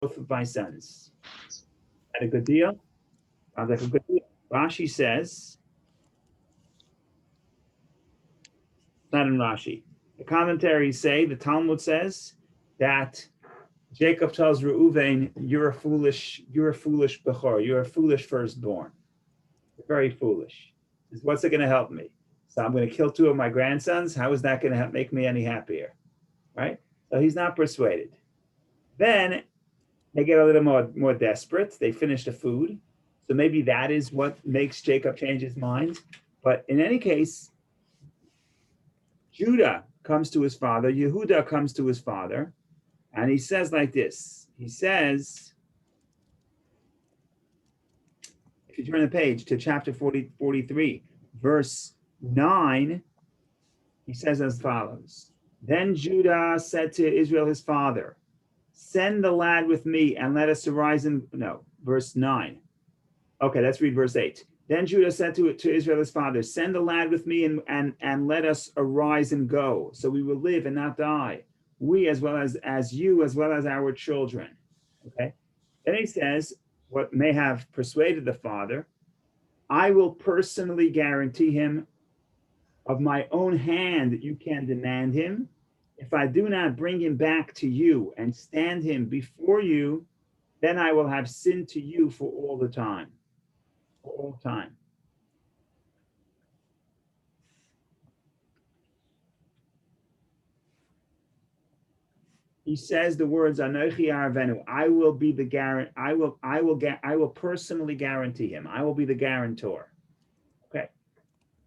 both of my sons. That a good deal? Sounds like a good deal. Rashi says, not in Rashi. The commentaries say, the Talmud says that Jacob tells Reuven, you're a foolish Bechor, you're a foolish firstborn. You're very foolish. He says, what's it going to help me? So I'm going to kill two of my grandsons. How is that going to make me any happier? Right? So he's not persuaded. Then they get a little more desperate. They finish the food. So maybe that is what makes Jacob change his mind. But in any case, Judah comes to his father, Yehuda comes to his father, and he says like this. He says, if you turn the page to chapter 43, verse 9, he says as follows. Then Judah said to Israel, his father, send the lad with me and let us arise and, no, verse 9. Okay, let's read verse 8. Then Judah said to Israel, his father, send the lad with me and let us arise and go, so we will live and not die, we as well as you, as well as our children. Okay. Then he says, what may have persuaded the father, I will personally guarantee him of my own hand that you can demand him. If I do not bring him back to you and stand him before you, then I will have sinned to you for all the time. For all time. He says the words Anochi Arvenu. I will be the guarant. I will personally guarantee him. I will be the guarantor. Okay.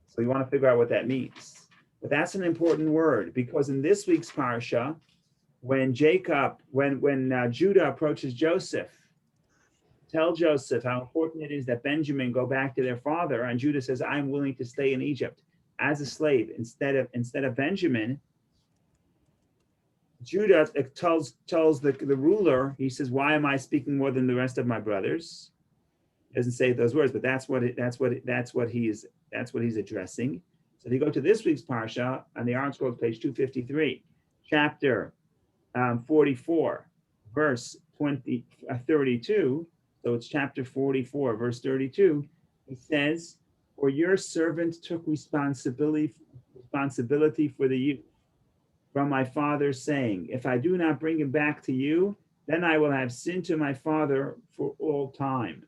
So you want to figure out what that means. But that's an important word because in this week's parsha, when Judah approaches Joseph, tell Joseph how important it is that Benjamin go back to their father, and Judah says, "I'm willing to stay in Egypt as a slave instead of Benjamin." Judah tells the ruler, he says, "Why am I speaking more than the rest of my brothers?" He doesn't say those words, but that's what he's addressing. So if you go to this week's parsha on the article, page 253, chapter 44, verse 32. So it's chapter 44, verse 32. It says, "For your servant took responsibility for the youth from my father, saying, if I do not bring him back to you, then I will have sinned to my father for all time."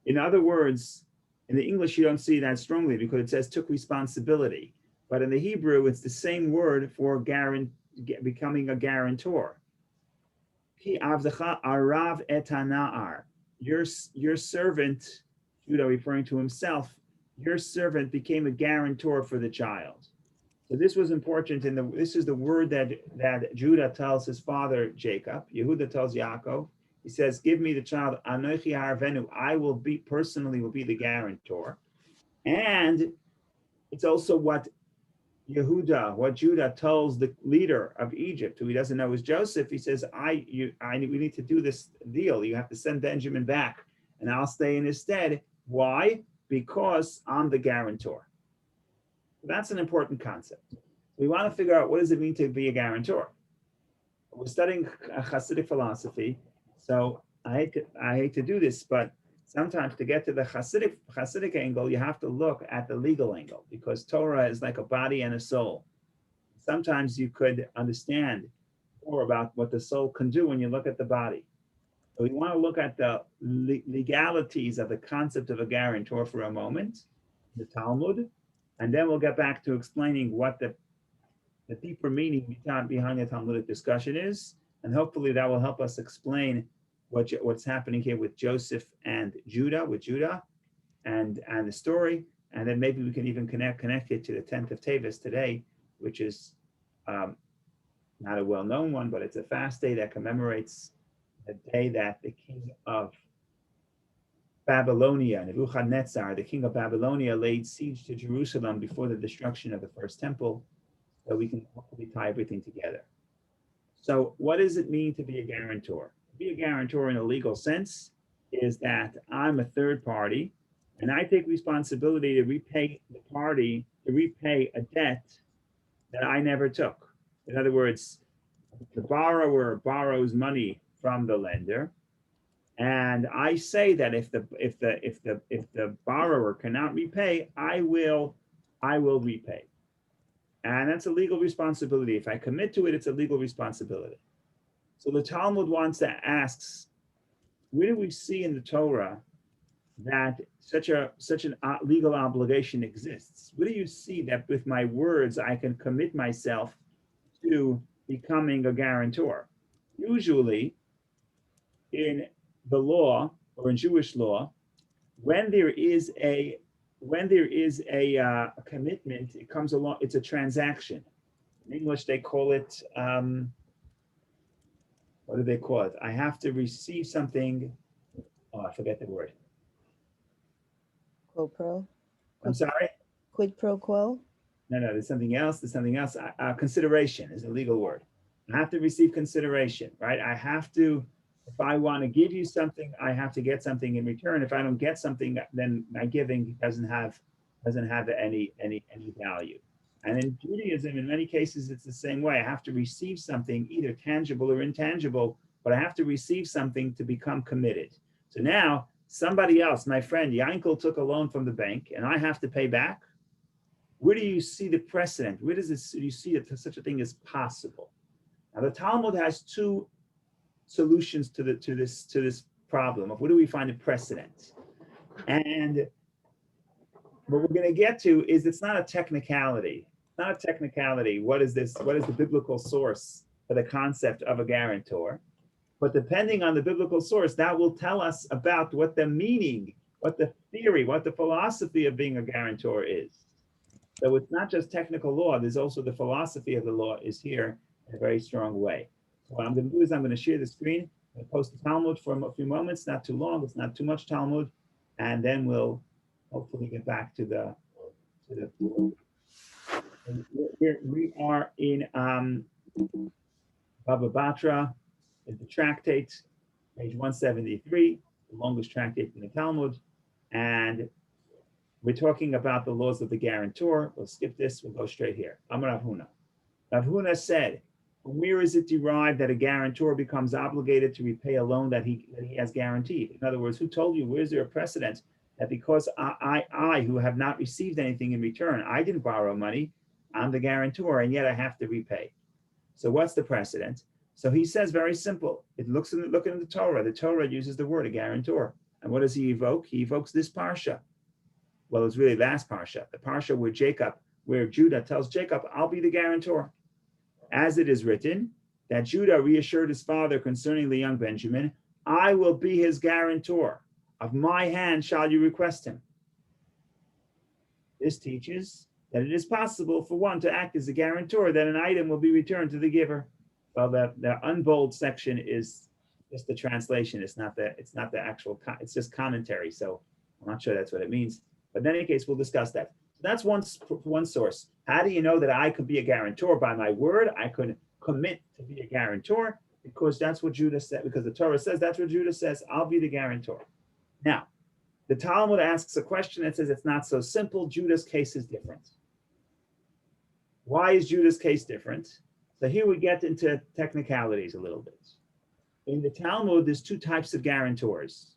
In other words, in the English, you don't see that strongly because it says took responsibility. But in the Hebrew, it's the same word for becoming a guarantor. Arav etana'ar. Your servant, Judah referring to himself, your servant became a guarantor for the child. So this was important. This is the word that Judah tells his father Jacob. Yehuda tells Yaakov. He says, "Give me the child. Anochi harvenu. I will be the guarantor." And it's also what Judah tells the leader of Egypt, who he doesn't know is Joseph. He says, we need to do this deal. You have to send Benjamin back, and I'll stay in his stead. Why? Because I'm the guarantor. That's an important concept. We want to figure out what does it mean to be a guarantor. We're studying Hasidic philosophy, so I hate to do this, but sometimes to get to the Hasidic angle, you have to look at the legal angle because Torah is like a body and a soul. Sometimes you could understand more about what the soul can do when you look at the body. So we want to look at the legalities of the concept of a guarantor for a moment, the Talmud, and then we'll get back to explaining what the deeper meaning behind the Talmudic discussion is, and hopefully that will help us explain what's happening here with Joseph and Judah, and the story, and then maybe we can even connect it to the 10th of Teves today, which is not a well-known one, but it's a fast day that commemorates the day that the king of Babylonia, Nebuchadnezzar, the king of Babylonia, laid siege to Jerusalem before the destruction of the first temple, so we can hopefully tie everything together. So what does it mean to be a guarantor? To be a guarantor in a legal sense is that I'm a third party, and I take responsibility to repay a debt that I never took. In other words, The borrower borrows money from the lender, and I say that if the borrower cannot repay, I will repay. And that's a legal responsibility. If I commit to it, it's a legal responsibility. So the Talmud wants to ask, where do we see in the Torah that such an legal obligation exists? Where do you see that with my words I can commit myself to becoming a guarantor? Usually, in the law or in Jewish law, when there is a commitment, it comes along. It's a transaction. In English, they call it what do they call it? I have to receive something. Oh, I forget the word. Quid pro? I'm Quid, sorry. quid pro quo? No, there's something else. There's something else. Consideration is a legal word. I have to receive consideration, right? I have to, if I want to give you something, I have to get something in return. If I don't get something, then my giving doesn't have any value. And in Judaism, in many cases, it's the same way. I have to receive something, either tangible or intangible, but I have to receive something to become committed. So now somebody else, my friend Yankel, took a loan from the bank, and I have to pay back. Where do you see the precedent? Where does you see that such a thing is possible? Now, the Talmud has two solutions to this problem of where do we find a precedent? And what we're going to get to is it's not a technicality. It's not a technicality. What is this? What is the biblical source for the concept of a guarantor? But depending on the biblical source, that will tell us about what the meaning, what the theory, what the philosophy of being a guarantor is. So it's not just technical law, there's also the philosophy of the law is here in a very strong way. So what I'm going to do is I'm going to share the screen, I'm going to post the Talmud for a few moments, not too long, it's not too much Talmud, and then we'll hopefully get back to the we are in Baba Batra, the tractate, page 173, the longest tractate in the Talmud, and we're talking about the laws of the guarantor. We'll skip this. We'll go straight here. Amar Rav Huna. Rav Huna said, from where is it derived that a guarantor becomes obligated to repay a loan that he has guaranteed? In other words, who told you? Where's there a precedent that because I, who have not received anything in return, I didn't borrow money, I'm the guarantor, and yet I have to repay. So what's the precedent? So he says very simple. It looks in looking at the Torah. The Torah uses the word a guarantor. And what does he evoke? He evokes this parsha. Well, it's really last parsha, the parsha where Judah tells Jacob, I'll be the guarantor. As it is written, that Judah reassured his father concerning the young Benjamin, I will be his guarantor. Of my hand shall you request him. This teaches that it is possible for one to act as a guarantor, that an item will be returned to the giver. Well, the unbold section is just the translation. It's not the actual, it's just commentary. So I'm not sure that's what it means. But in any case, we'll discuss that. So that's one source. How do you know that I could be a guarantor? By my word, I could commit to be a guarantor because that's what Judah said, because the Torah says that's what Judah says, I'll be the guarantor. Now, the Talmud asks a question that says it's not so simple. Judah's case is different. Why is Judah's case different? So here we get into technicalities a little bit. In the Talmud, there's two types of guarantors.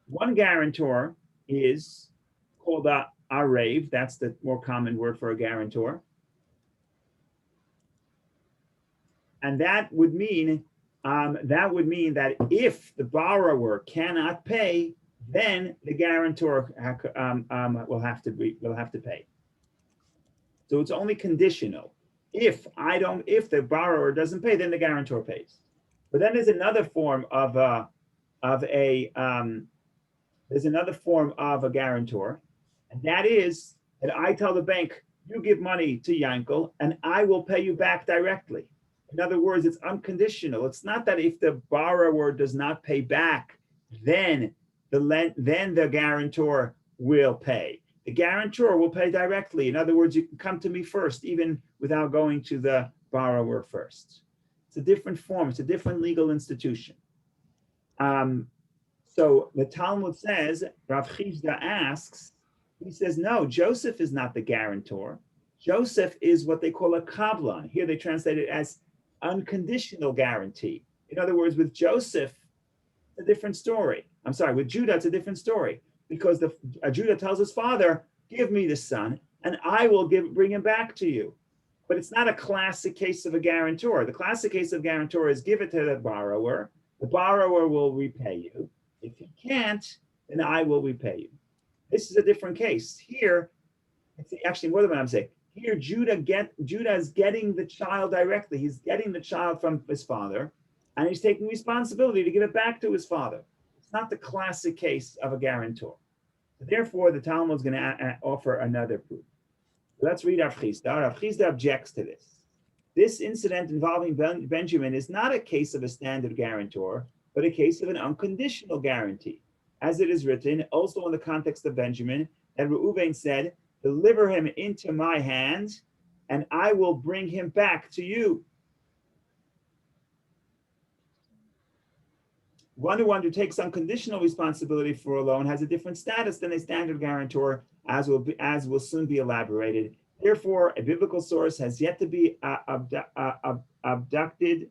One guarantor is called a arev. That's the more common word for a guarantor. And that would mean that if the borrower cannot pay, then the guarantor will have to pay. So it's only conditional. If the borrower doesn't pay, then the guarantor pays. But then there's another form of a guarantor, and that is that I tell the bank, you give money to Yankel, and I will pay you back directly. In other words, it's unconditional. It's not that if the borrower does not pay back, then the guarantor will pay. The guarantor will pay directly. In other words, you can come to me first, even without going to the borrower first. It's a different form. It's a different legal institution. So the Talmud says, Rav Chizda asks, he says, no, Joseph is not the guarantor. Joseph is what they call a kablan. Here they translate it as unconditional guarantee. In other words, with Joseph, a different story. I'm sorry, with Judah, it's a different story because Judah tells his father, "Give me the son, and I will bring him back to you." But it's not a classic case of a guarantor. The classic case of guarantor is give it to the borrower. The borrower will repay you. If he can't, then I will repay you. This is a different case. Here, it's actually more than what I'm saying. Here, Judah is getting the child directly. He's getting the child from his father, and he's taking responsibility to give it back to his father. It's not the classic case of a guarantor. Therefore, the Talmud is going to offer another proof. Let's read Rav Chisda. Rav Chisda objects to this. This incident involving Benjamin is not a case of a standard guarantor, but a case of an unconditional guarantee. As it is written, also in the context of Benjamin, that Reuven said, "Deliver him into my hand, and I will bring him back to you." One who undertakes unconditional responsibility for a loan has a different status than a standard guarantor, as will soon be elaborated. Therefore, a biblical source has yet to be abducted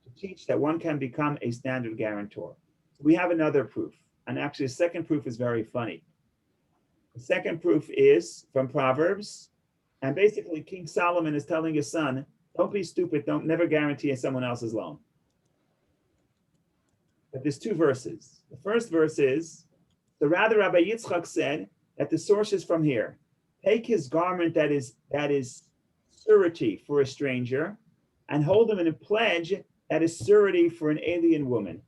to teach that one can become a standard guarantor. So we have another proof, and actually, the second proof is very funny. The second proof is from Proverbs, and basically, King Solomon is telling his son, "Don't be stupid. Don't never guarantee someone else's loan." But there's two verses. The first verse is, the rather Rabbi Yitzchak said that the source is from here. Take his garment that is surety for a stranger, and hold him in a pledge that is surety for an alien woman.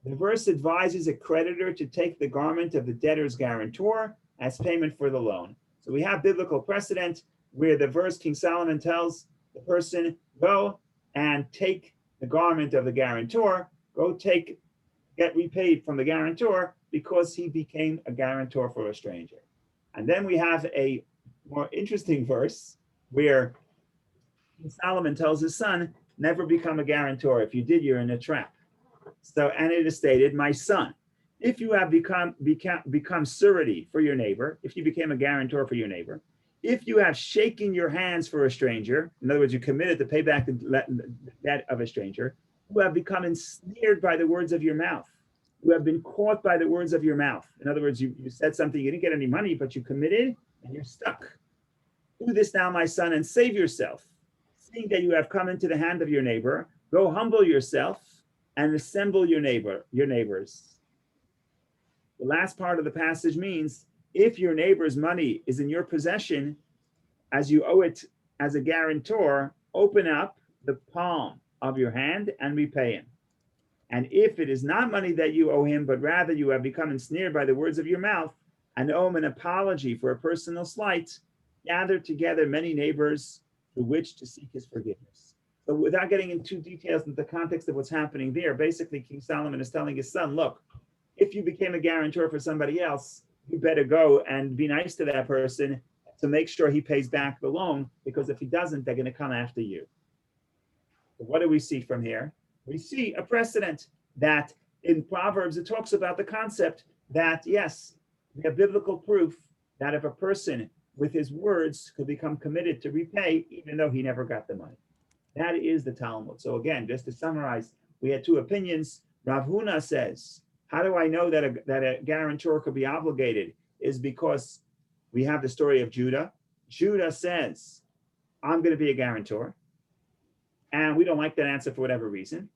The verse advises a creditor to take the garment of the debtor's guarantor as payment for the loan. So we have biblical precedent where the verse King Solomon tells the person, go and take the garment of the guarantor, get repaid from the guarantor because he became a guarantor for a stranger. And then we have a more interesting verse where Solomon tells his son, never become a guarantor. If you did, you're in a trap. So, and it is stated, my son, if you have become surety for your neighbor, if you became a guarantor for your neighbor, if you have shaken your hands for a stranger, in other words, you committed to pay back the debt of a stranger, who have become ensnared by the words of your mouth, who have been caught by the words of your mouth. In other words, you said something, you didn't get any money, but you committed and you're stuck. Do this now, my son, and save yourself. Seeing that you have come into the hand of your neighbor, go humble yourself and assemble your neighbors. The last part of the passage means, if your neighbor's money is in your possession, as you owe it as a guarantor, open up the palm of your hand and repay him. And if it is not money that you owe him, but rather you have become ensnared by the words of your mouth and owe him an apology for a personal slight, gather together many neighbors through which to seek his forgiveness. So without getting into details in the context of what's happening there, basically King Solomon is telling his son, look, if you became a guarantor for somebody else, you better go and be nice to that person to make sure he pays back the loan, because if he doesn't, they're going to come after you. So what do we see from here? We see a precedent that in Proverbs, it talks about the concept that, yes, we have biblical proof that if a person with his words could become committed to repay, even though he never got the money. That is the Talmud. So again, just to summarize, we had two opinions. Rav Huna says, how do I know that a guarantor could be obligated? Is because we have the story of Judah. Judah says, I'm going to be a guarantor. And we don't like that answer for whatever reason.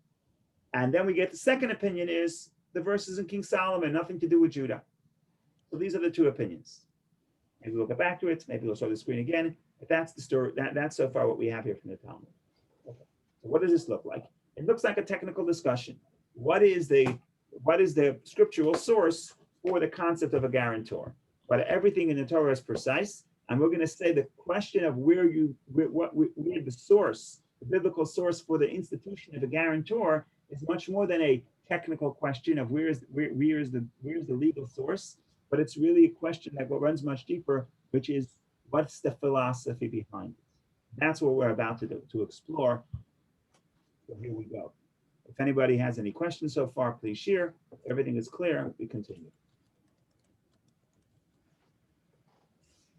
And then we get the second opinion is the verses in King Solomon, nothing to do with Judah. So these are the two opinions. Maybe we'll get back to it. Maybe we'll show the screen again. But that's the story. That's so far what we have here from the Talmud. Okay. So what does this look like? It looks like a technical discussion. What is the scriptural source for the concept of a guarantor? But everything in the Torah is precise. And we're going to say the question of where the source, the biblical source for the institution of a guarantor is much more than a technical question of where's the legal source, but it's really a question that runs much deeper, which is what's the philosophy behind it. That's what we're about to explore. So here we go. If anybody has any questions so far, please share. If everything is clear, we continue.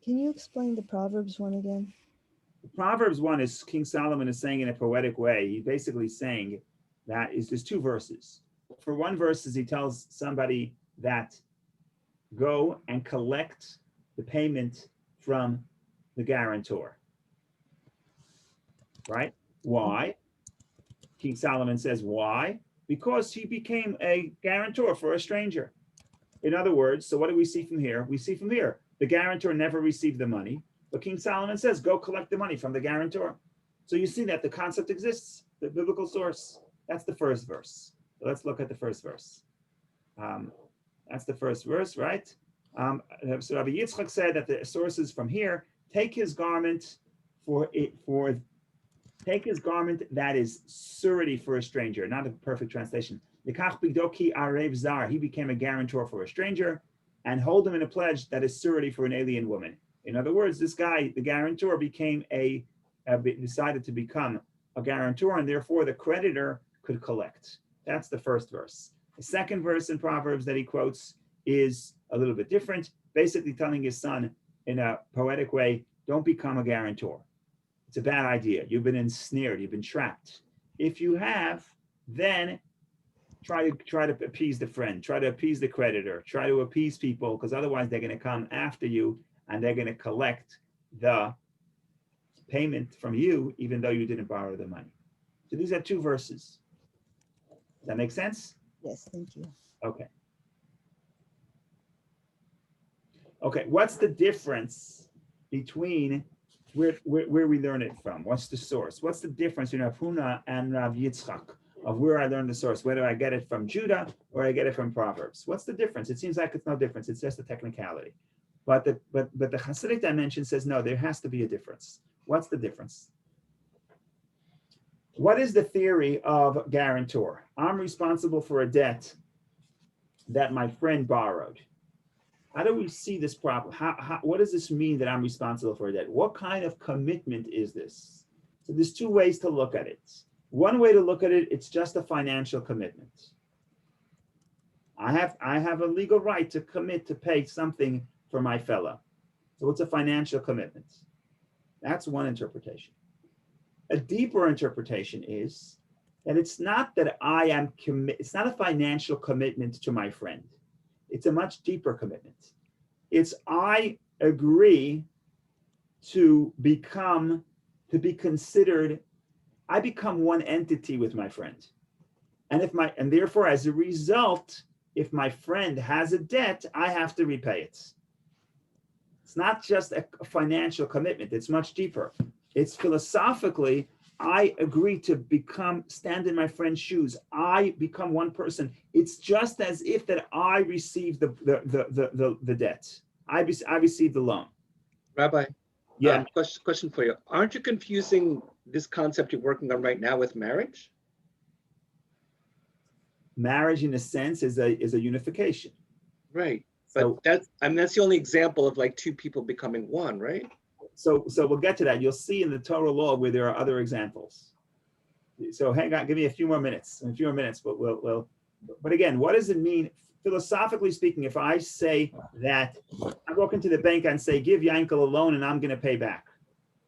Can you explain the Proverbs one again? Proverbs 1 is King Solomon is saying in a poetic way. He's basically saying that there's two verses. For one verse is he tells somebody that go and collect the payment from the guarantor. Right? Why? King Solomon says, why? Because he became a guarantor for a stranger. In other words, so what do we see from here? We see from here, the guarantor never received the money, but King Solomon says, go collect the money from the guarantor. So you see that the concept exists, the biblical source. That's the first verse. So let's look at the first verse. That's the first verse, right? So Rabbi Yitzchak said that the source is from here. Take his garment take his garment that is surety for a stranger, not a perfect translation. He became a guarantor for a stranger, and hold him in a pledge that is surety for an alien woman. In other words, this guy, the guarantor, decided to become a guarantor, and therefore the creditor could collect. That's the first verse. The second verse in Proverbs that he quotes is a little bit different, basically telling his son in a poetic way, don't become a guarantor. It's a bad idea. You've been ensnared. You've been trapped. If you have, then try to appease the friend. Try to appease the creditor. Try to appease people, because otherwise they're going to come after you and they're going to collect the payment from you, even though you didn't borrow the money. So these are two verses. Does that make sense? Yes, thank you. Okay. Okay, what's the difference between where we learn it from? What's the source? What's the difference between Rav Huna and Rav Yitzchak of where I learned the source? Whether I get it from Judah or I get it from Proverbs? What's the difference? It seems like it's no difference. It's just a technicality. But the Hasidic dimension says no. There has to be a difference. What's the difference? What is the theory of guarantor? I'm responsible for a debt that my friend borrowed. How do we see this problem? What does this mean that I'm responsible for a debt? What kind of commitment is this? So there's two ways to look at it. One way to look at it, it's just a financial commitment. I have a legal right to commit to pay something for my fellow. So it's a financial commitment. That's one interpretation. A deeper interpretation is that it's not that it's not a financial commitment to my friend. It's a much deeper commitment. It's I agree to be considered, I become one entity with my friend. And therefore, as a result, if my friend has a debt, I have to repay it. It's not just a financial commitment, it's much deeper. It's philosophically, I agree to stand in my friend's shoes. I become one person. It's just as if that I received the debt. I received the loan. Rabbi, yeah. Question for you. Aren't you confusing this concept you're working on right now with marriage? Marriage, in a sense, is a unification. Right. But that's the only example of like two people becoming one, right? So we'll get to that. You'll see in the Torah law where there are other examples. So hang on, give me a few more minutes, but but again, what does it mean, philosophically speaking, if I say that I walk into the bank and say, give Yankel a loan and I'm going to pay back.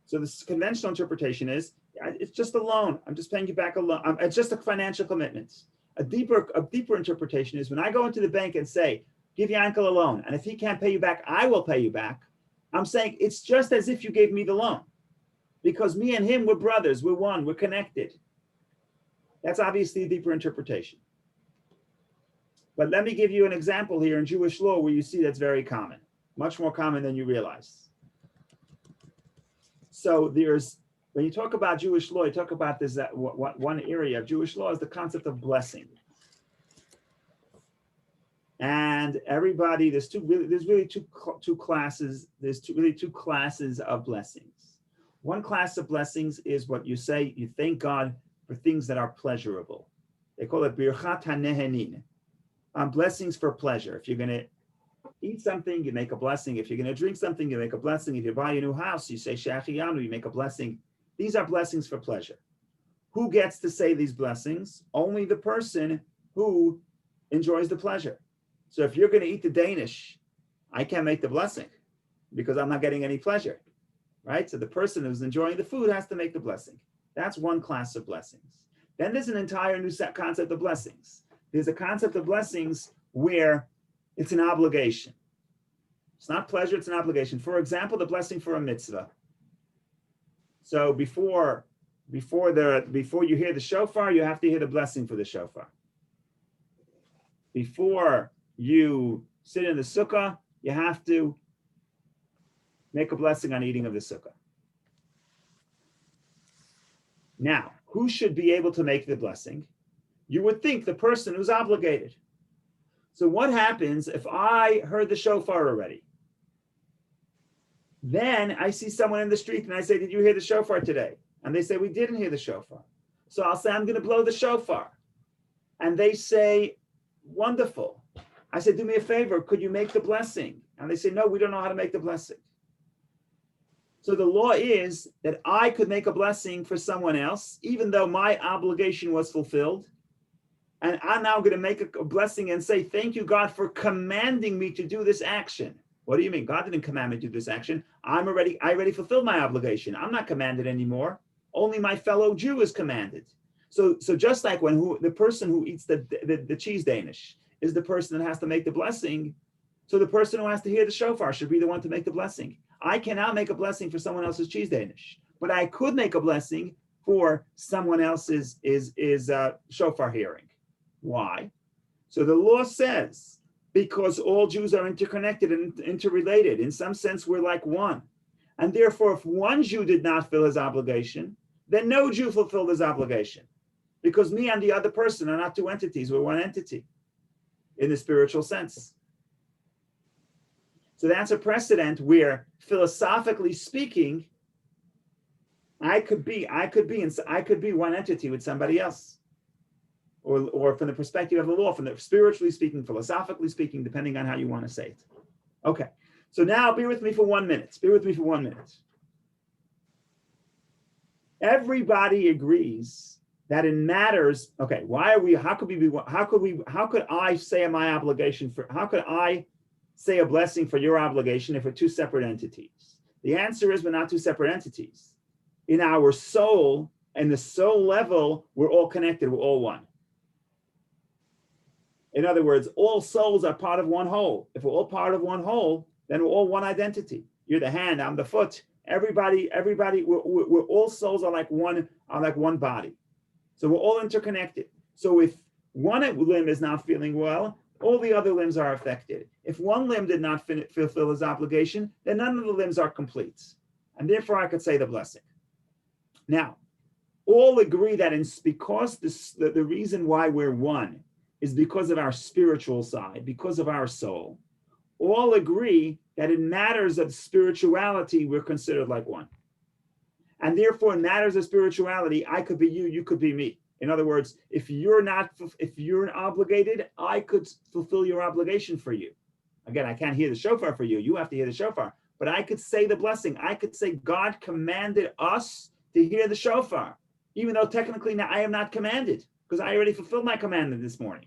So this conventional interpretation is, it's just a loan. I'm just paying you back a loan. It's just a financial commitment. A deeper interpretation is when I go into the bank and say, give Yankel a loan, and if he can't pay you back, I will pay you back. I'm saying it's just as if you gave me the loan, because me and him, we're brothers, we're one, we're connected. That's obviously a deeper interpretation. But let me give you an example here in Jewish law where you see that's very common, much more common than you realize. So when you talk about Jewish law, you talk about this, one area of Jewish law is the concept of blessing. And everybody, there's really two classes. There's two classes of blessings. One class of blessings is what you say, you thank God for things that are pleasurable. They call it birchat hanehenin, blessings for pleasure. If you're going to eat something, you make a blessing. If you're going to drink something, you make a blessing. If you buy a new house, you say shachiyanu, you make a blessing. These are blessings for pleasure. Who gets to say these blessings? Only the person who enjoys the pleasure. So if you're going to eat the Danish, I can't make the blessing because I'm not getting any pleasure. right? So the person who's enjoying the food has to make the blessing. That's one class of blessings. Then there's an entire new concept of blessings. There's a concept of blessings where it's an obligation. It's not pleasure, it's an obligation. For example, the blessing for a mitzvah. So before you hear the shofar, you have to hear the blessing for the shofar. Before you sit in the sukkah, you have to make a blessing on eating of the sukkah. Now, who should be able to make the blessing? You would think the person who's obligated. So what happens if I heard the shofar already? Then I see someone in the street and I say, did you hear the shofar today? And they say, we didn't hear the shofar. So I'll say, I'm going to blow the shofar. And they say, wonderful. I said, do me a favor, could you make the blessing? And they say, no, we don't know how to make the blessing. So the law is that I could make a blessing for someone else, even though my obligation was fulfilled. And I'm now going to make a blessing and say, thank you, God, for commanding me to do this action. What do you mean? God didn't command me to do this action. I already fulfilled my obligation. I'm not commanded anymore. Only my fellow Jew is commanded. So just like when the person who eats the cheese Danish is the person that has to make the blessing, so the person who has to hear the shofar should be the one to make the blessing. I cannot make a blessing for someone else's cheese Danish, but I could make a blessing for someone else's shofar hearing. Why? So the law says, because all Jews are interconnected and interrelated. In some sense, we're like one. And therefore, if one Jew did not fill his obligation, then no Jew fulfilled his obligation. Because me and the other person are not two entities, we're one entity in the spiritual sense. So that's a precedent where, philosophically speaking, I could be one entity with somebody else. Or from the perspective of the law, from the spiritually speaking, philosophically speaking, depending on how you want to say it. Okay, so now be with me for 1 minute. Be with me for 1 minute. Everybody agrees that in matters, okay, how could I say my obligation how could I say a blessing for your obligation if we're two separate entities? The answer is we're not two separate entities. In our soul, and the soul level, we're all connected, we're all one. In other words, all souls are part of one whole. If we're all part of one whole, then we're all one identity. You're the hand, I'm the foot. Everybody, we're all souls are like one body. So we're all interconnected. So if one limb is not feeling well, all the other limbs are affected. If one limb did not fulfill his obligation, then none of the limbs are complete. And therefore I could say the blessing. Now, all agree that because the reason why we're one is because of our spiritual side, because of our soul. All agree that in matters of spirituality, we're considered like one. And therefore, in matters of spirituality, I could be you, you could be me. In other words, if you're obligated, I could fulfill your obligation for you. Again, I can't hear the shofar for you. You have to hear the shofar. But I could say the blessing. I could say God commanded us to hear the shofar, even though technically now I am not commanded, because I already fulfilled my commandment this morning.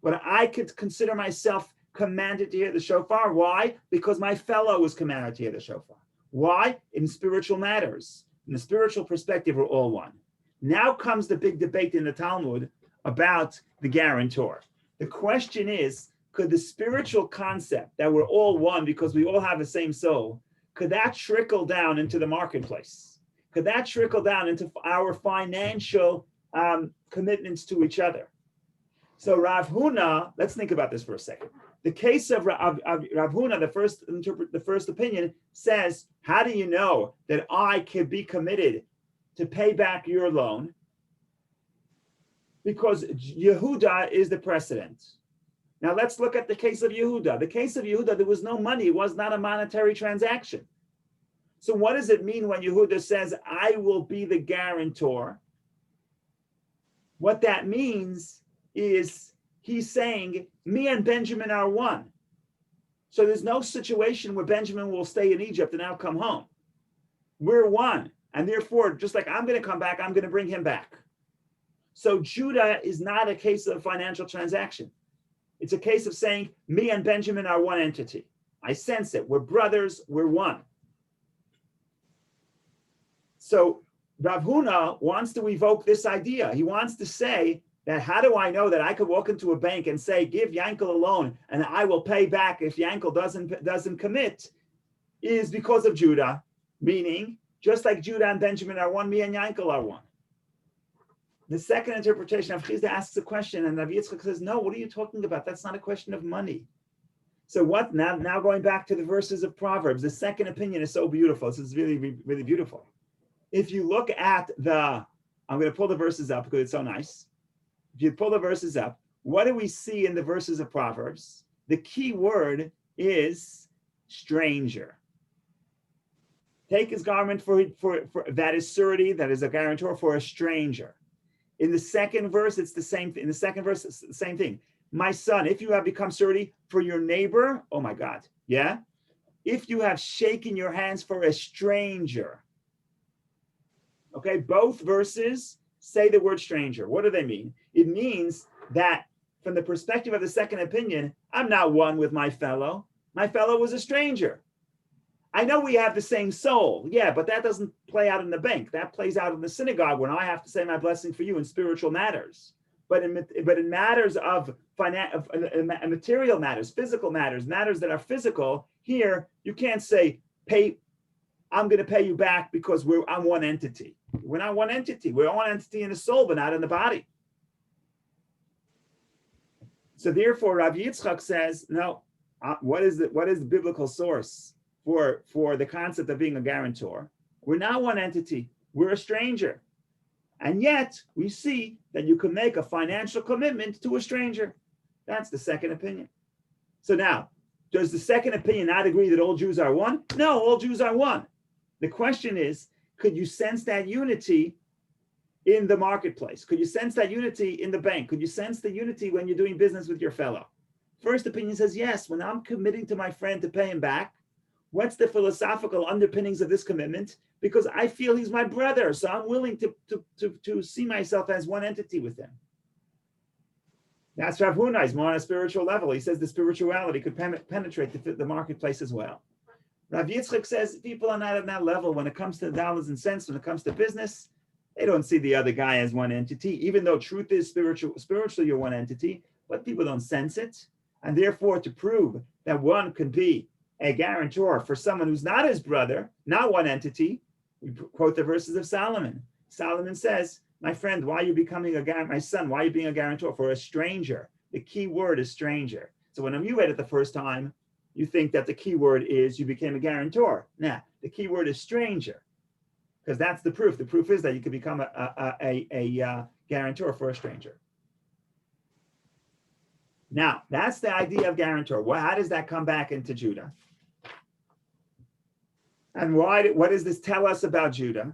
But I could consider myself commanded to hear the shofar. Why? Because my fellow was commanded to hear the shofar. Why? In spiritual matters. In the spiritual perspective, we're all one. Now comes the big debate in the Talmud about the guarantor. The question is, could the spiritual concept that we're all one because we all have the same soul, could that trickle down into the marketplace? Could that trickle down into our financial commitments to each other? So Rav Huna, let's think about this for a second. The case of Rav Huna, the first opinion says, how do you know that I can be committed to pay back your loan? Because Yehuda is the precedent. Now let's look at the case of Yehuda. The case of Yehuda, there was no money. It was not a monetary transaction. So what does it mean when Yehuda says, I will be the guarantor? What that means is he's saying, me and Benjamin are one. So there's no situation where Benjamin will stay in Egypt and I'll come home. We're one. And therefore, just like I'm going to come back, I'm going to bring him back. So Judah is not a case of financial transaction. It's a case of saying, me and Benjamin are one entity. I sense it. We're brothers. We're one. So Rav Huna wants to evoke this idea. He wants to say that how do I know that I could walk into a bank and say, give Yankel a loan and I will pay back if Yankel doesn't commit, is because of Judah, meaning just like Judah and Benjamin are one, me and Yankel are one. The second interpretation of Chizda asks a question, and Rav Yitzchak says, no, what are you talking about? That's not a question of money. So what now going back to the verses of Proverbs, the second opinion is so beautiful. This is really, really beautiful. If you look at I'm going to pull the verses up because it's so nice. If you pull the verses up, what do we see in the verses of Proverbs? The key word is stranger. Take his garment for that is surety, that is a guarantor for a stranger. In the second verse, it's the same thing. In the second verse, it's the same thing. My son, if you have become surety for your neighbor, oh my God, yeah? If you have shaken your hands for a stranger. Okay, both verses say the word stranger. What do they mean? It means that from the perspective of the second opinion, I'm not one with my fellow. My fellow was a stranger. I know we have the same soul, yeah, but that doesn't play out in the bank. That plays out in the synagogue when I have to say my blessing for you in spiritual matters. But in matters of material matters, physical matters, matters that are physical, here you can't say, I'm going to pay you back because I'm one entity. We're not one entity. We're one entity in the soul, but not in the body. So therefore, Rav Yitzchak says, no, what is the biblical source for the concept of being a guarantor? We're not one entity. We're a stranger. And yet we see that you can make a financial commitment to a stranger. That's the second opinion. So now, does the second opinion not agree that all Jews are one? No, all Jews are one. The question is, could you sense that unity in the marketplace? Could you sense that unity in the bank? Could you sense the unity when you're doing business with your fellow? First opinion says, yes, when I'm committing to my friend to pay him back, what's the philosophical underpinnings of this commitment? Because I feel he's my brother, so I'm willing to see myself as one entity with him. That's Rav Huna. He's more on a spiritual level. He says the spirituality could penetrate the marketplace as well. Rav Yitzchak says people are not at that level when it comes to dollars and cents, when it comes to business. They don't see the other guy as one entity, even though truth is spiritually you're one entity, but people don't sense it. And therefore, to prove that one could be a guarantor for someone who's not his brother, not one entity, we quote the verses of Solomon. Solomon says, my friend, why are you becoming my son, why are you being a guarantor for a stranger? The key word is stranger. So when you read it the first time, you think that the key word is you became a guarantor. Now, the key word is stranger, because that's the proof. The proof is that you could become a guarantor for a stranger. Now, that's the idea of guarantor. How does that come back into Judah? And what does this tell us about Judah?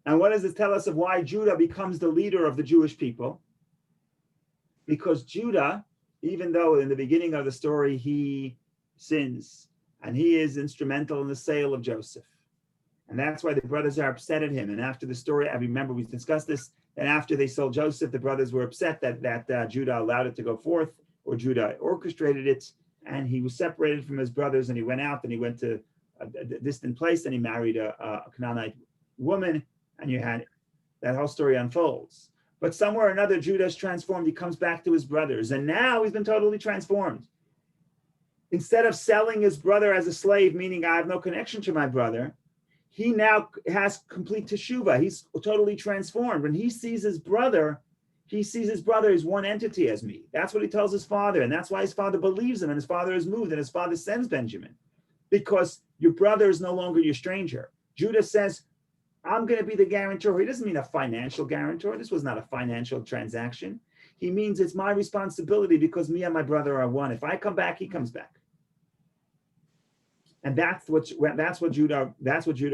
And what does this tell us of why Judah becomes the leader of the Jewish people? Because Judah, even though in the beginning of the story he sins, and he is instrumental in the sale of Joseph. And that's why the brothers are upset at him. And after the story, I remember we discussed this, and after they sold Joseph, the brothers were upset that Judah allowed it to go forth, or Judah orchestrated it, and he was separated from his brothers, and he went out, and he went to a distant place, and he married a Canaanite woman, and you had that whole story unfolds. But somewhere or another, Judah is transformed. He comes back to his brothers, and now he's been totally transformed. Instead of selling his brother as a slave, meaning I have no connection to my brother, he now has complete teshuvah. He's totally transformed. When he sees his brother as one entity as me. That's what he tells his father, and that's why his father believes him, and his father is moved, and his father sends Benjamin. Because your brother is no longer your stranger. Judah says, I'm going to be the guarantor. He doesn't mean a financial guarantor. This was not a financial transaction. He means it's my responsibility because me and my brother are one. If I come back, he comes back. And that's what Judah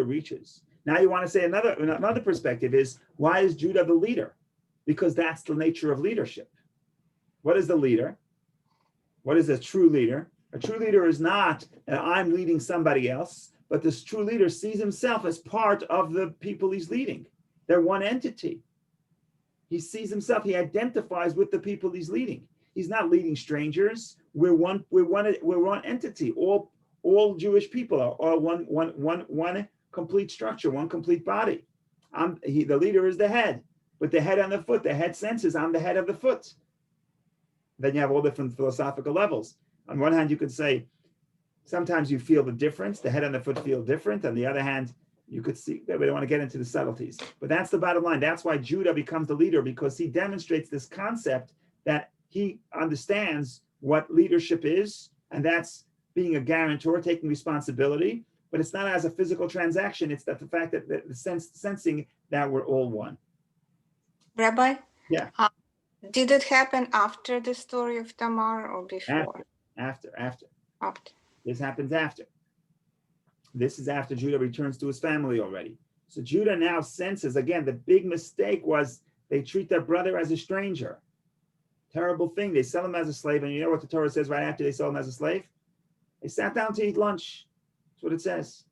reaches. Now you want to say another perspective is, why is Judah the leader? Because that's the nature of leadership. What is the leader? What is a true leader? A true leader is not I'm leading somebody else, but this true leader sees himself as part of the people he's leading. They're one entity. He sees himself, he identifies with the people he's leading. He's not leading strangers. We're one entity. All Jewish people are one complete structure, one complete body. The leader is the head, but the head and the foot, the head senses I'm the head of the foot. Then you have all different philosophical levels. On one hand, you could say sometimes you feel the difference, the head and the foot feel different. On the other hand, you could see, we don't want to get into the subtleties, but that's the bottom line. That's why Judah becomes the leader, because he demonstrates this concept that he understands what leadership is, and that's being a guarantor, taking responsibility. But it's not as a physical transaction. It's that the fact that the sensing that we're all one. Rabbi? Yeah. Did it happen after the story of Tamar or before? After. After. This happens after. This is after Judah returns to his family already. So Judah now senses, again, the big mistake was they treat their brother as a stranger. Terrible thing. They sell him as a slave. And you know what the Torah says right after they sell him as a slave? They sat down to eat lunch. That's what it says.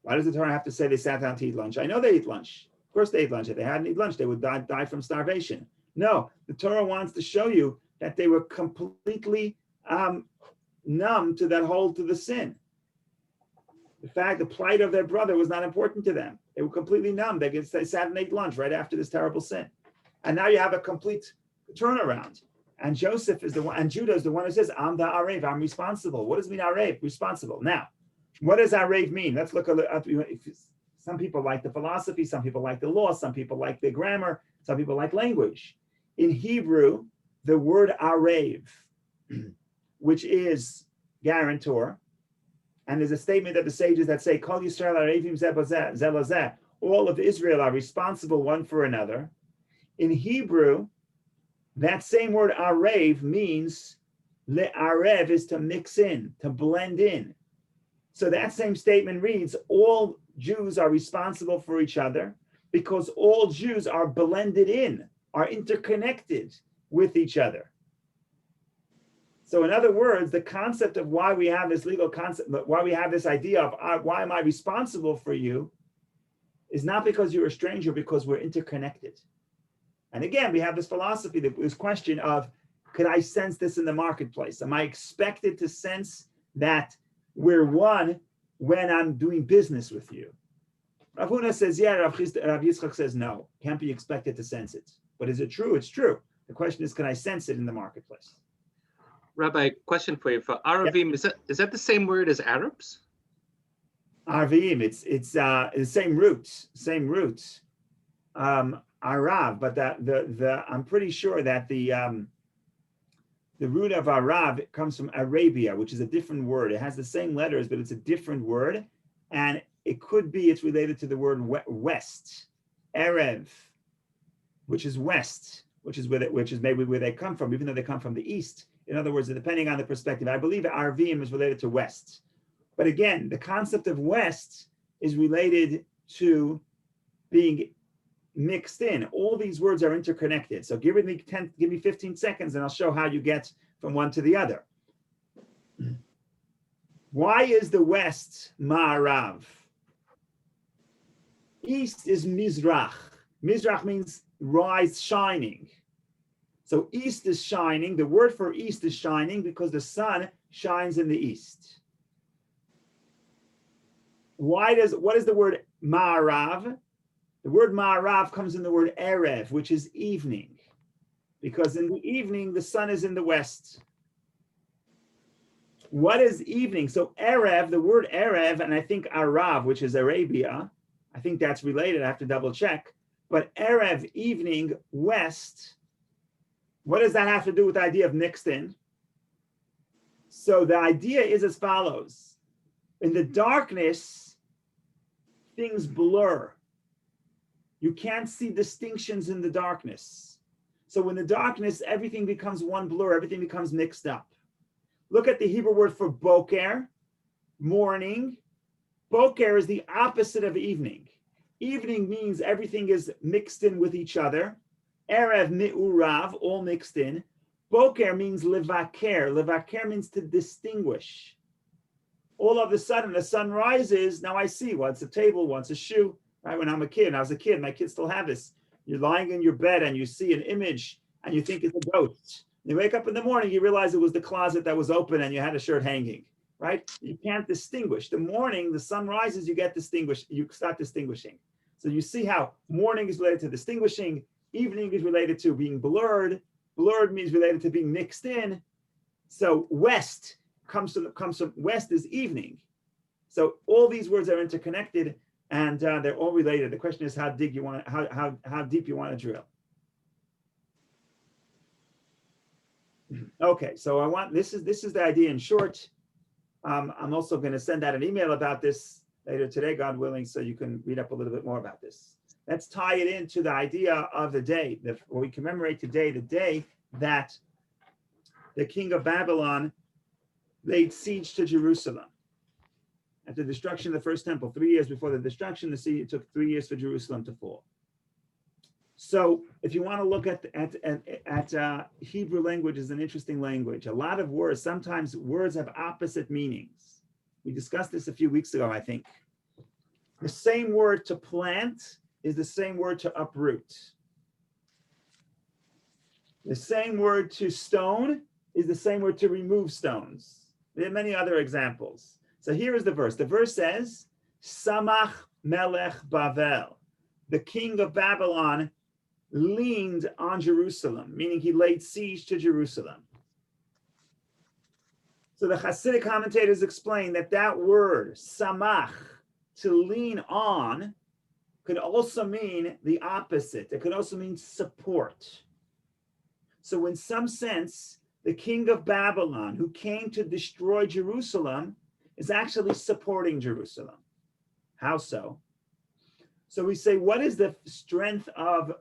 Why does the Torah have to say they sat down to eat lunch? I know they eat lunch. Of course they ate lunch. If they hadn't eaten lunch, they would die from starvation. No, the Torah wants to show you that they were completely numb to the sin. The plight of their brother was not important to them. They were completely numb. They sat and ate lunch right after this terrible sin. And now you have a complete turnaround. And Joseph is the one, and Judah is the one who says, I'm the Arev, I'm responsible. What does it mean, Arev? Responsible. Now, what does Arev mean? Let's look at some people like the philosophy, some people like the law, some people like the grammar, some people like language. In Hebrew, the word Arev, which is guarantor, and there's a statement that the sages that say, Kol Yisrael Arevim zeh lazeh, all of Israel are responsible one for another. In Hebrew, that same word arev means le'arev is to mix in, to blend in. So that same statement reads, all Jews are responsible for each other because all Jews are blended in, are interconnected with each other. So in other words, the concept of why we have this legal concept, why we have this idea of why am I responsible for you, is not because you're a stranger, because we're interconnected. And again, we have this philosophy, this question of, could I sense this in the marketplace? Am I expected to sense that we're one when I'm doing business with you? Rav Huna says, yeah. Rav Yitzchak says, no, can't be expected to sense it. But is it true? It's true. The question is, can I sense it in the marketplace? Rabbi, question for you. For Aravim, is that the same word as Arabs? Arvim, it's the same roots. Arav, but I'm pretty sure that the root of Arav comes from Arabia, which is a different word. It has the same letters, but it's a different word, and it could be it's related to the word west, Erev, which is west, which is maybe where they come from, even though they come from the east. In other words, depending on the perspective, I believe Arvim is related to west. But again, the concept of west is related to being mixed in. All these words are interconnected. So give me 15 seconds and I'll show how you get from one to the other. Why is the west Ma'arav? East is Mizrach. Mizrach means rise, shining. So east is shining. The word for east is shining because the sun shines in the east. What is the word Ma'arav? The word Ma'arav comes in the word Erev, which is evening, because in the evening, the sun is in the west. What is evening? So Erev, the word Erev, and I think Arav, which is Arabia, I think that's related. I have to double check. But Erev, evening, west, what does that have to do with the idea of mixed in? So the idea is as follows. In the darkness, things blur. You can't see distinctions in the darkness. So in the darkness, everything becomes one blur, everything becomes mixed up. Look at the Hebrew word for boker, morning. Boker is the opposite of evening. Evening means everything is mixed in with each other. Erev mi'urav, all mixed in. Boker means levaker. Levaker means to distinguish. All of a sudden, the sun rises. Now I see once a table, once a shoe. Right? When I was a kid, my kids still have this. You're lying in your bed and you see an image and you think it's a ghost. You wake up in the morning, you realize it was the closet that was open and you had a shirt hanging, right? You can't distinguish. The morning, the sun rises, you start distinguishing. So you see how morning is related to distinguishing, evening is related to being blurred. Blurred means related to being mixed in. So west comes from west is evening. So all these words are interconnected, and they're all related. The question is how deep you want to drill. Okay, so I want this is the idea in short. I'm also going to send out an email about this later today, God willing, so you can read up a little bit more about this. Let's tie it into the idea of the day that we commemorate today, the day that the king of Babylon laid siege to Jerusalem. At the destruction of the first temple, 3 years before the destruction, it took 3 years for Jerusalem to fall. So if you want to look at Hebrew language is an interesting language. A lot of words, sometimes words have opposite meanings. We discussed this a few weeks ago, I think. The same word to plant is the same word to uproot. The same word to stone is the same word to remove stones. There are many other examples. So here is the verse. The verse says, Samach Melech Bavel. The king of Babylon leaned on Jerusalem, meaning he laid siege to Jerusalem. So the Hasidic commentators explain that word, samach, to lean on, could also mean the opposite. It could also mean support. So in some sense, the king of Babylon, who came to destroy Jerusalem, is actually supporting Jerusalem. How so? So we say, what is the strength of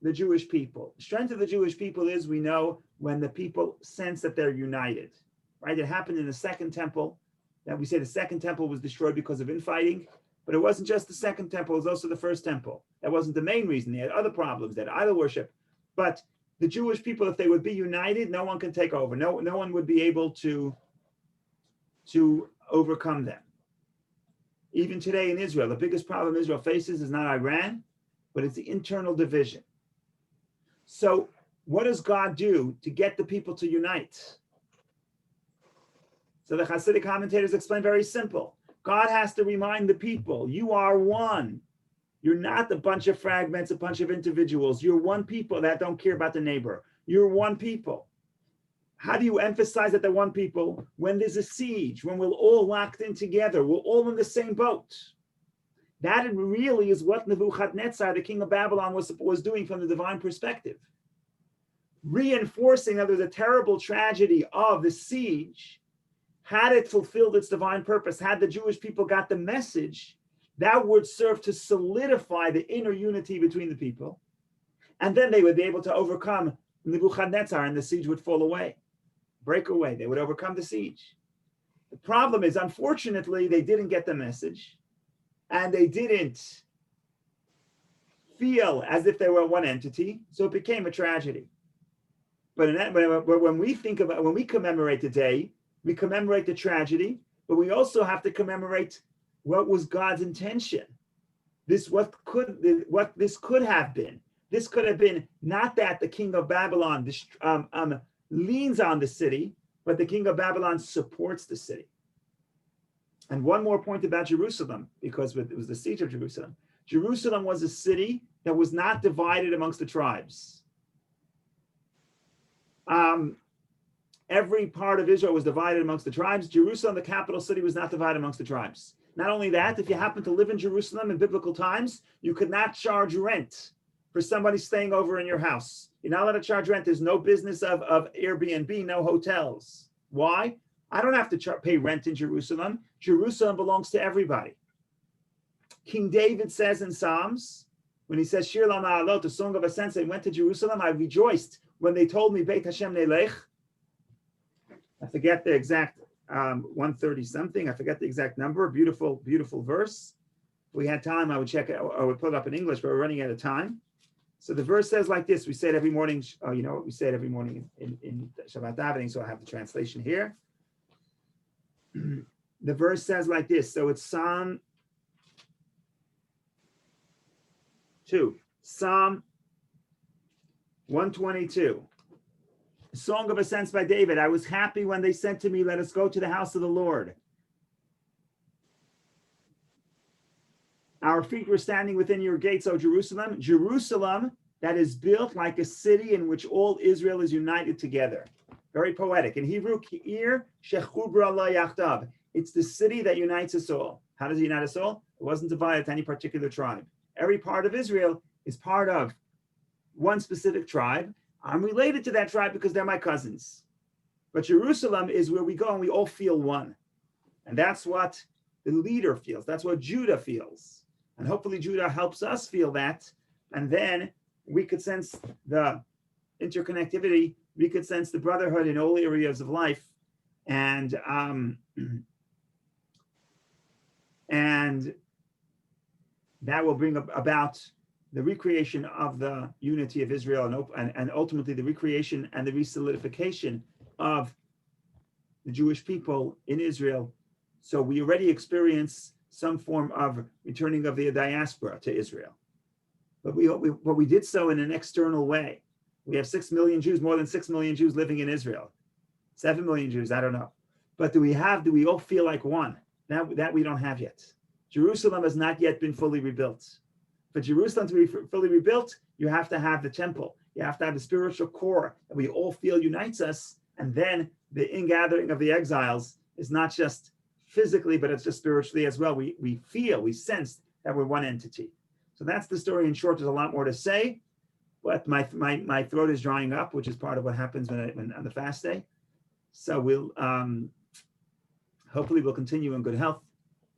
the Jewish people? The strength of the Jewish people is, we know, when the people sense that they're united, right? It happened in the second temple, that we say the second temple was destroyed because of infighting, but it wasn't just the second temple, it was also the first temple. That wasn't the main reason. They had other problems, they had idol worship. But the Jewish people, if they would be united, no one can take over. No one would be able to overcome them. Even today in Israel, the biggest problem Israel faces is not Iran, but it's the internal division. So what does God do to get the people to unite? So the Hasidic commentators explain very simple. God has to remind the people, you are one. You're not a bunch of fragments, a bunch of individuals. You're one people that don't care about the neighbor. You're one people. How do you emphasize that they're one people? When there's a siege, when we're all locked in together, we're all in the same boat. That really is what Nebuchadnezzar, the king of Babylon, was doing from the divine perspective. Reinforcing that there's a terrible tragedy of the siege. Had it fulfilled its divine purpose, had the Jewish people got the message, that would serve to solidify the inner unity between the people. And then they would be able to overcome Nebuchadnezzar and the siege would fall away, break away. They would overcome the siege. The problem is, unfortunately, they didn't get the message and they didn't feel as if they were one entity. So it became a tragedy. But when we think about, when we commemorate the day, we commemorate the tragedy, but we also have to commemorate what was God's intention. What this could have been. This could have been not that the king of Babylon leans on the city, but the king of Babylon supports the city. And one more point about Jerusalem, because it was the siege of Jerusalem. Jerusalem was a city that was not divided amongst the tribes. Every part of Israel was divided amongst the tribes. Jerusalem, the capital city, was not divided amongst the tribes. Not only that, if you happen to live in Jerusalem in biblical times, you could not charge rent for somebody staying over in your house. You're not allowed to charge rent. There's no business of Airbnb, no hotels. Why? I don't have to pay rent in Jerusalem. Jerusalem belongs to everybody. King David says in Psalms, when he says, Shir LaMa'alot, the song of ascent, they went to Jerusalem, I rejoiced when they told me, Beit Hashem Nelech. I forget the exact 130 something. I forget the exact number. Beautiful, beautiful verse. If we had time, I would check it. I would put it up in English, but we're running out of time. So the verse says like this. We say it every morning. You know what we say it every morning in Shabbat davening. So I have the translation here. The verse says like this. So it's Psalm 2. Psalm 122. Song of Ascents by David. I was happy when they said to me, let us go to the house of the Lord. Our feet were standing within your gates, O Jerusalem. Jerusalem that is built like a city in which all Israel is united together. Very poetic. In Hebrew, Ki'ir shechubra la yachdav. It's the city that unites us all. How does it unite us all? It wasn't divided to any particular tribe. Every part of Israel is part of one specific tribe. I'm related to that tribe because they're my cousins. But Jerusalem is where we go and we all feel one. And that's what the leader feels. That's what Judah feels. And hopefully Judah helps us feel that. And then we could sense the interconnectivity. We could sense the brotherhood in all areas of life. And that will bring about the recreation of the unity of Israel and ultimately the recreation and the resolidification of the Jewish people in Israel. So we already experience some form of returning of the diaspora to Israel. But we did so in an external way. We have 6 million Jews, more than 6 million Jews living in Israel. 7 million Jews, I don't know. But do we all feel like one? That we don't have yet. Jerusalem has not yet been fully rebuilt. For Jerusalem to be fully rebuilt, you have to have the temple. You have to have the spiritual core that we all feel unites us. And then the ingathering of the exiles is not just physically, but it's just spiritually as well. We feel, we sense that we're one entity. So that's the story in short. There's a lot more to say, but my throat is drying up, which is part of what happens when on the fast day. So we'll hopefully we'll continue in good health,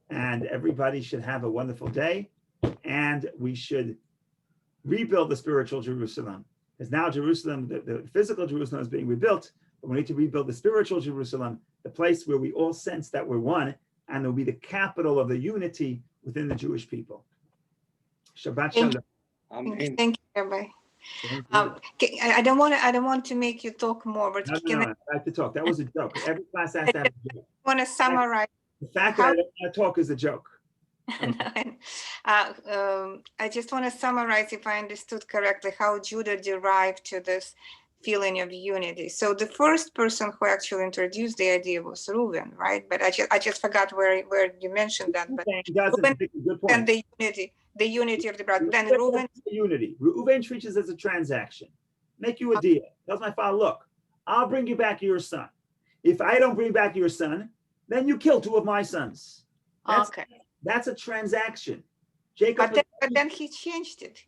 and everybody should have a wonderful day. And we should rebuild the spiritual Jerusalem, because now Jerusalem, the physical Jerusalem is being rebuilt, but we need to rebuild the spiritual Jerusalem, the place where we all sense that we're one, and it will be the capital of the unity within the Jewish people. Shabbat Shalom. Thank you, Rabbi. I don't want to make you talk more, but No, I like to talk. That was a joke. Every class has to have a joke. I want to summarize. The fact that I don't want to talk is a joke. I just want to summarize, if I understood correctly, how Judah derived to this feeling of unity. So the first person who actually introduced the idea was Reuven, right? But I just forgot where you mentioned that. But Reuven and the unity of the brother. Then Reuven. Unity. Reuven treats it as a transaction. Make you a deal. Tells my father, look, I'll bring you back your son. If I don't bring back your son, then you kill 2 of my sons. That's a transaction. Jacob. But then he changed it.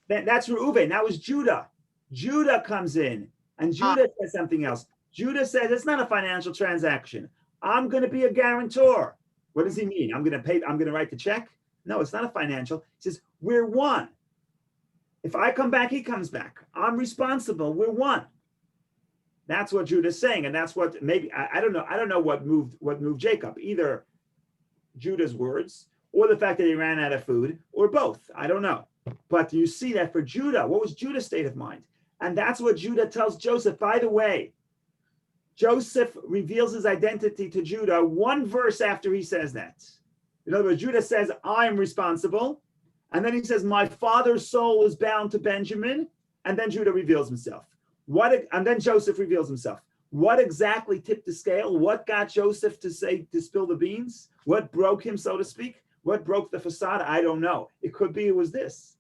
That's Reuven. That was Judah. Judah comes in and Judah says something else. Judah says it's not a financial transaction. I'm going to be a guarantor. What does he mean? I'm going to write the check? No, it's not a financial. He says, we're one. If I come back, he comes back. I'm responsible. We're one. That's what Judah's saying. And that's what maybe, I don't know what moved Jacob, either Judah's words or the fact that he ran out of food or both. I don't know. But you see that for Judah, what was Judah's state of mind? And that's what Judah tells Joseph. By the way, Joseph reveals his identity to Judah 1 verse after he says that. In other words, Judah says, I'm responsible. And then he says, my father's soul is bound to Benjamin. And then Judah reveals himself. And then Joseph reveals himself. What exactly tipped the scale? What got Joseph to spill the beans? What broke him, so to speak? What broke the facade? I don't know. It could be it was this.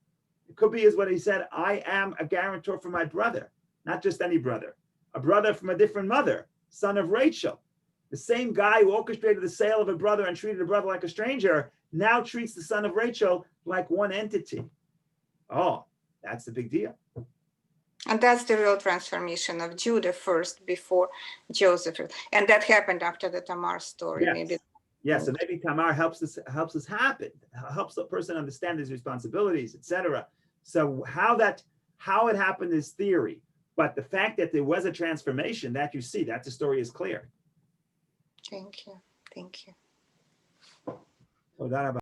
It could be is what he said, I am a guarantor for my brother, not just any brother, a brother from a different mother, son of Rachel. The same guy who orchestrated the sale of a brother and treated a brother like a stranger now treats the son of Rachel like one entity. Oh, that's the big deal. And that's the real transformation of Judah first before Joseph. And that happened after the Tamar story. Yes. Maybe. Yes, and maybe Tamar helps this happen, helps the person understand his responsibilities, etc. So how it happened is theory, but the fact that there was a transformation that you see, that the story is clear. Thank you.